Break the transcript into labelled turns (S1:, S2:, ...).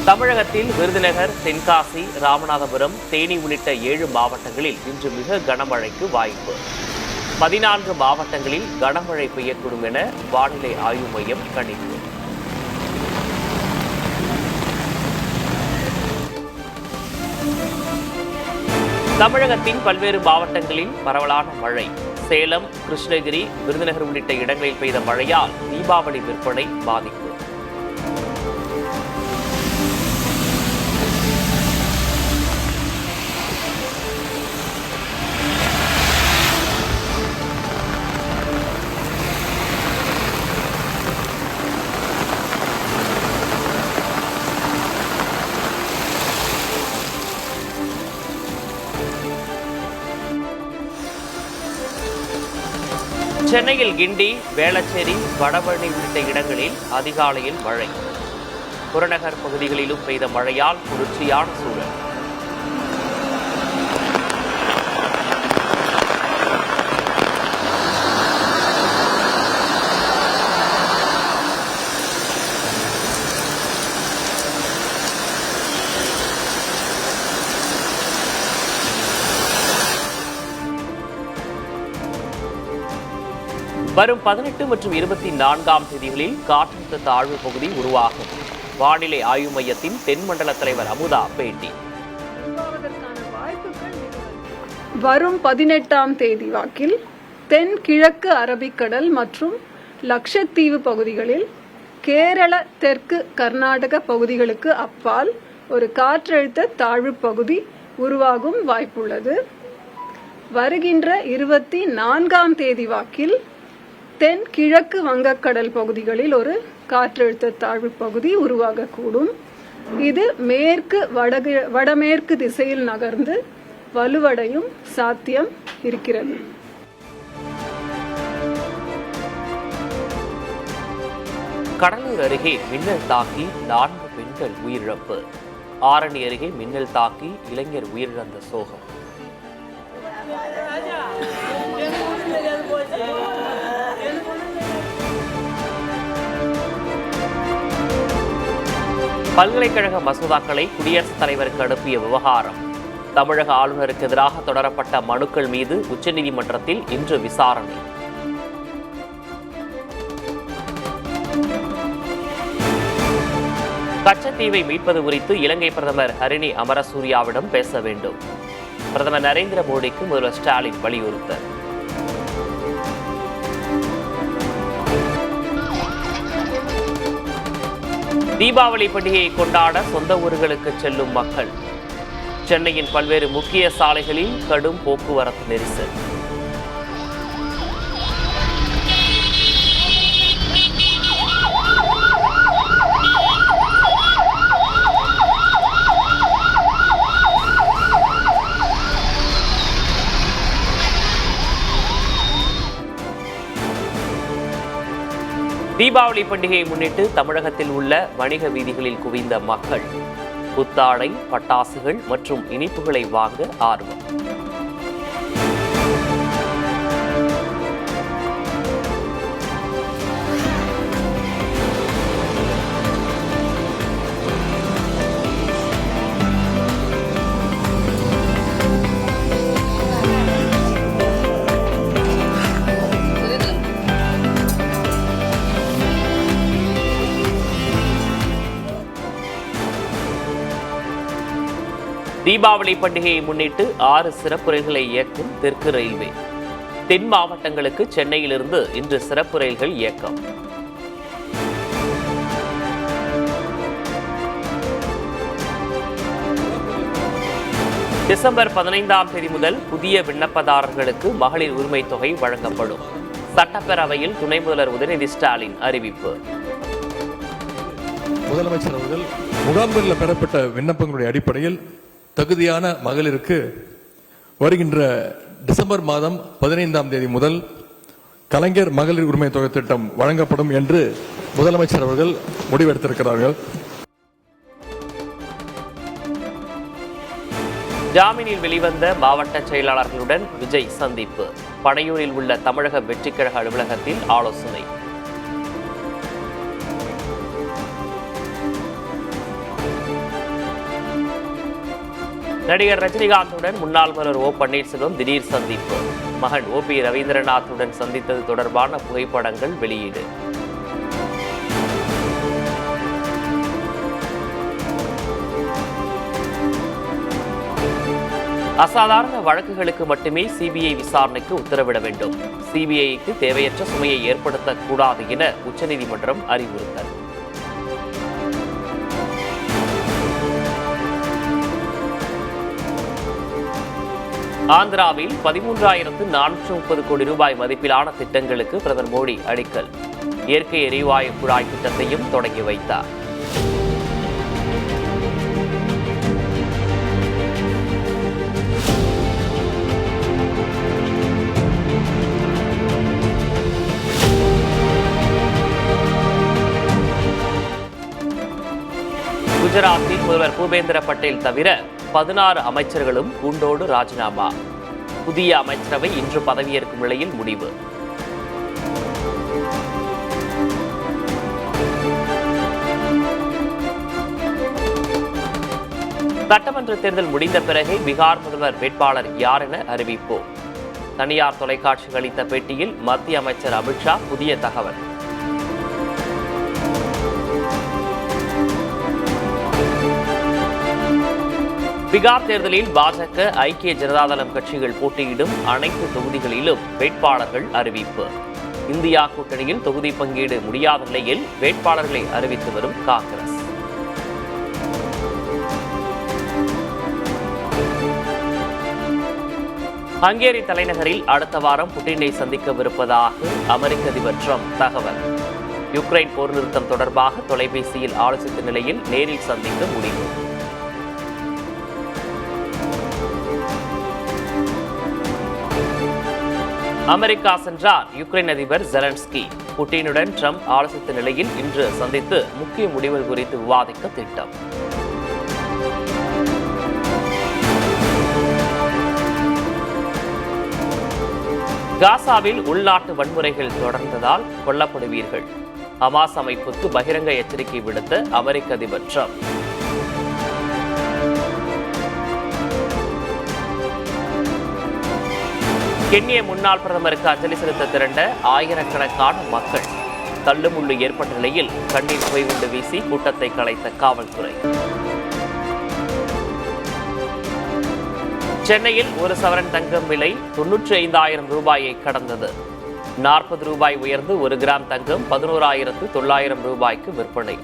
S1: தமிழகத்தில் விருதுநகர், தென்காசி, ராமநாதபுரம், தேனி உள்ளிட்ட 7 மாவட்டங்களில் இன்று மிக கனமழைக்கு வாய்ப்பு. 14 மாவட்டங்களில் கனமழை பெய்யக்கூடும் என வானிலை ஆய்வு மையம் கணிப்பு. தமிழகத்தின் பல்வேறு மாவட்டங்களில் பரவலான மழை. சேலம், கிருஷ்ணகிரி, விருதுநகர் உள்ளிட்ட இடங்களில் பெய்த மழையால் தீபாவளி விற்பனை பாதிப்பு. சென்னையில் கிண்டி, வேளச்சேரி, வடபழனி உள்ளிட்ட இடங்களில் அதிகாலையில் மழை. புறநகர் பகுதிகளிலும் பெய்த மழையால் குளிர்ச்சியான சூழல். வரும் 18 மற்றும் 24ஆம் தேதிகளில் காற்றழுத்த தாழ்வு பகுதி உருவாகும். வானிலை ஆய்வு மையத்தின் தென்மண்டல தலைவர் அமுதா பேட்டி.
S2: வரும் 18ஆம் தேதி வாக்கில் தென்கிழக்கு அரபிக்கடல் மற்றும் லட்சத்தீவு பகுதிகளில் கேரள, தெற்கு கர்நாடக பகுதிகளுக்கு அப்பால் ஒரு காற்றழுத்த தாழ்வு பகுதி உருவாகும் வாய்ப்புள்ளது. வருகின்ற 24ஆம் தேதி வாக்கில் தென்கிழக்கு வங்கக்கடல் பகுதிகளில் ஒரு காற்றழுத்த தாழ்வு பகுதி உருவாகக்கூடும். இது மேற்கு வடமேற்கு திசையில் நகர்ந்து வலுவடையும் சாத்தியம் இருக்கிறது.
S1: கடலூர் அருகே மின்னல் தாக்கி 4 பெண்கள் உயிரிழப்பு. ஆரணி அருகே மின்னல் தாக்கி இளைஞர் உயிரிழந்த சோகம். பல்கலைக்கழக மசோதாக்களை குடியரசுத் தலைவருக்கு அனுப்பிய விவகாரம். தமிழக ஆளுநருக்கு எதிராக தொடரப்பட்ட மனுக்கள் மீது உச்சநீதிமன்றத்தில் இன்று விசாரணை. கச்சத்தீவை மீட்பது குறித்து இலங்கை பிரதமர் ஹரிணி அமரசூரியாவிடம் பேச வேண்டும். பிரதமர் நரேந்திர மோடிக்கு முதல்வர் ஸ்டாலின் வலியுறுத்தல். தீபாவளி பண்டிகையை கொண்டாட சொந்த ஊர்களுக்கு செல்லும் மக்கள். சென்னையின் பல்வேறு முக்கிய சாலைகளில் கடும் போக்குவரத்து நெரிசல். தீபாவளி பண்டிகையை முன்னிட்டு தமிழகத்தில் உள்ள வணிக வீதிகளில் குவிந்த மக்கள். புத்தாடை, பட்டாசுகள் மற்றும் இனிப்புகளை வாங்க ஆர்வம். தீபாவளி பண்டிகையை முன்னிட்டு 6 சிறப்பு ரயில்களை இயக்கும் தெற்கு ரயில்வே. தென் மாவட்டங்களுக்கு சென்னையிலிருந்து இன்று சிறப்பு ரயில்கள் இயக்கம். டிசம்பர் 15ஆம் தேதி முதல் புதிய விண்ணப்பதாரர்களுக்கு மகளிர் உரிமை தொகை வழங்கப்படும். சட்டப்பேரவையில் துணை முதல்வர் உதயநிதி ஸ்டாலின் அறிவிப்பு.
S3: முதலமைச்சர் அவர்கள் முகாம்களில் பெறப்பட்ட விண்ணப்பங்களுடைய அடிப்படையில் தகுதியான மகளிருக்கு வருகின்ற டிசம்பர் மாதம் 15ஆம் தேதி முதல் கலைஞர் மகளிர் உரிமை தொகை திட்டம் வழங்கப்படும் என்று முதலமைச்சர் அவர்கள் முடிவெடுத்திருக்கிறார்கள்.
S1: ஜாமீனில் வெளிவந்த மாவட்ட செயலாளர்களுடன் விஜய் சந்திப்பு. பனையூரில் உள்ள தமிழக வெற்றிக்கழக அலுவலகத்தில் ஆலோசனை. நடிகர் ரஜினிகாந்துடன் முன்னாள் முதல்வர் ஓ பன்னீர்செல்வம் திடீர் சந்திப்பு. மகன் ஓ பி ரவீந்திரநாத்துடன் சந்தித்தது தொடர்பான புகைப்படங்கள் வெளியீடு. அசாதாரண வழக்குகளுக்கு மட்டுமே சிபிஐ விசாரணைக்கு உத்தரவிட வேண்டும். சிபிஐக்கு தேவையற்ற சுமையை ஏற்படுத்தக்கூடாது என உச்சநீதிமன்றம் அறிவுறுத்தல். ஆந்திராவில் 13,430 கோடி ரூபாய் மதிப்பிலான திட்டங்களுக்கு பிரதமர் மோடி அடிக்கல். இயற்கை எரிவாயு குழாய் திட்டத்தையும் தொடங்கி வைத்தார். குஜராத்தில் முதல்வர் பூபேந்திர பட்டேல் தவிர 16 அமைச்சர்களும் கூண்டோடு ராஜினாமா. புதிய அமைச்சரவை இன்று பதவியேற்கும் நிலையில் முடிவு. சட்டமன்ற தேர்தல் முடிந்த பிறகே பீகார் முதல்வர் வேட்பாளர் யார் என அறிவிப்போம். தனியார் தொலைக்காட்சிக்கு அளித்த பேட்டியில் மத்திய அமைச்சர் அமித்ஷா புதிய தகவல். பீகார் தேர்தலில் பாஜக, ஐக்கிய ஜனதாதளம் கட்சிகள் போட்டியிடும் அனைத்து தொகுதிகளிலும் வேட்பாளர்கள் அறிவிப்பு. இந்தியா கூட்டணியில் தொகுதி பங்கீடு முடியாத நிலையில் வேட்பாளர்களை அறிவித்து வரும் காங்கிரஸ். ஹங்கேரி தலைநகரில் அடுத்த வாரம் புட்டினை சந்திக்கவிருப்பதாக அமெரிக்க அதிபர் ட்ரம்ப் தகவல். யுக்ரைன் போர் நிறுத்தம் தொடர்பாக தொலைபேசியில் ஆலோசித்த நிலையில் நேரில் சந்திக்க முடிவு. அமெரிக்கா சென்றார் யுக்ரைன் அதிபர் ஜெலன்ஸ்கி. புட்டினுடன் ட்ரம்ப் ஆலோசித்த நிலையில் இன்று சந்தித்து முக்கிய முடிவுகள் குறித்து விவாதிக்க திட்டம். காசாவில் உள்நாட்டு வன்முறைகள் தொடர்ந்ததால் கொல்லப்படுவீர்கள். ஹமாஸ் அமைப்புக்கு பகிரங்க எச்சரிக்கை விடுத்த அமெரிக்க அதிபர் ட்ரம்ப். கென்ய முன்னாள் பிரதமருக்கு அஞ்சலி செலுத்த திரண்ட ஆயிரக்கணக்கான மக்கள். தள்ளுமுள்ளு ஏற்பட்ட நிலையில் கண்ணீர் புகை குண்டு வீசி கூட்டத்தை கலைத்த காவல்துறை. சென்னையில் ஒரு சவரன் தங்கம் விலை 95,000 ரூபாயை கடந்தது. 40 ரூபாய் உயர்ந்து 1 கிராம் தங்கம் 11,900 ரூபாய்க்கு விற்பனை.